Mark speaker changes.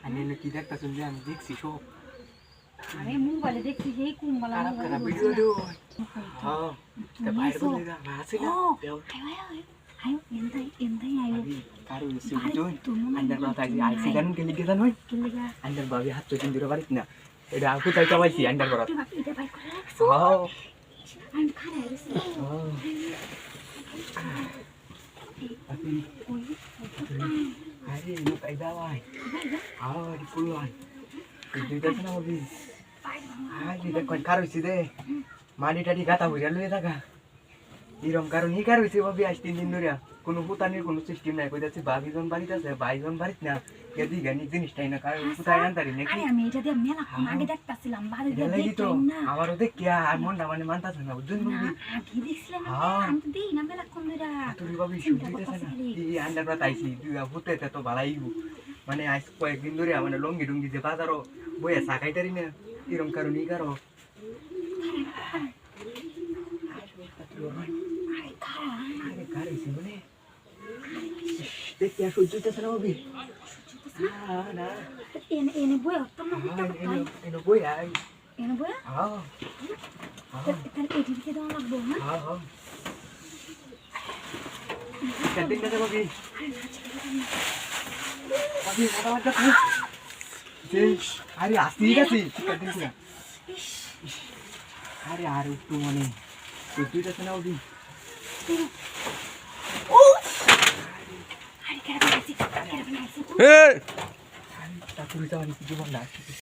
Speaker 1: আমি কি দেখতা শুনলি আমি দেখছি সব
Speaker 2: আরে মোবাইলে দেখছি সেই কুম্বালা
Speaker 1: খারাপ ভিডিও দো হ্যাঁ তা বাইরে বলে না আসিলা
Speaker 2: আয় এন্দাই আয়ো
Speaker 1: কারো সুবিধা আন্দার কথা আইছি গান গলি গেছান হই আন্দার বাবি হাত তো দিন ধরে বাড়িত না এটা আকু তাই চাইছি আন্দার ঘর
Speaker 2: এটা বাই করে রাখছো
Speaker 1: হ্যাঁ
Speaker 2: আমি খারাপ গেছি
Speaker 1: আরে নো পাইবা ভাই আরে পুলওয়ান দুইটা না বাবি আরে দেখো কার হইছে দে মাটি টাটি গাতা হইরা লয়ে থাকা এরকম কারণ ই কার হইছে বাবি আজ 3 দিন ধরে কোনো হুতানির কোনো সিস্টেম নাই কই যাচ্ছে বাবিজন বাড়িতে আছে ভাইজন বাড়িতে না কেদি গানি জিনিসটাই না কার হুতাই আনতারি নাকি
Speaker 2: আরে আমি এটা দিয়ে মেলা কোন আগে দেখতাছিলাম বাড়ি দিয়ে
Speaker 1: লাগি তো
Speaker 2: দেখতাম না
Speaker 1: আমারও দেখ কি আর মনটা মানে মানতাছ না বুঝুন বাবি
Speaker 2: আগে দেখছিলাম আমি তো দেই না মেলা কোন ধরে
Speaker 1: তুই বাবি শুনতেছ না এই আন্ডার রাত আইছি তুই হুতে তো ভালাইবো মানে আজ কয়েকদিন ধরে মানে লঙ্গি ডুঙ্গি যে বাজারও বইয়া সাকাইতারি না এরকম কারণ ই কারো আরে কারেছি মানে দেখতে আর সহ্য হইতেছে না বাবি না
Speaker 2: এনে বই হতো না
Speaker 1: এনে বই আই
Speaker 2: এনে বই
Speaker 1: হ্যাঁ
Speaker 2: তাহলে এদিকে দেওয়া লাগবো না
Speaker 1: হ্যাঁ হ্যাঁ ক্যান্টিন না বাবি বাবি মোটা লাগা তুই যে আরে আসি গেছি ক্যান্টিন না আরে আর একটু মানে তুইটা শোনা বাবি
Speaker 2: ও আরে কেন বানাইছি
Speaker 1: তারপরে যাওয়ার জীবন না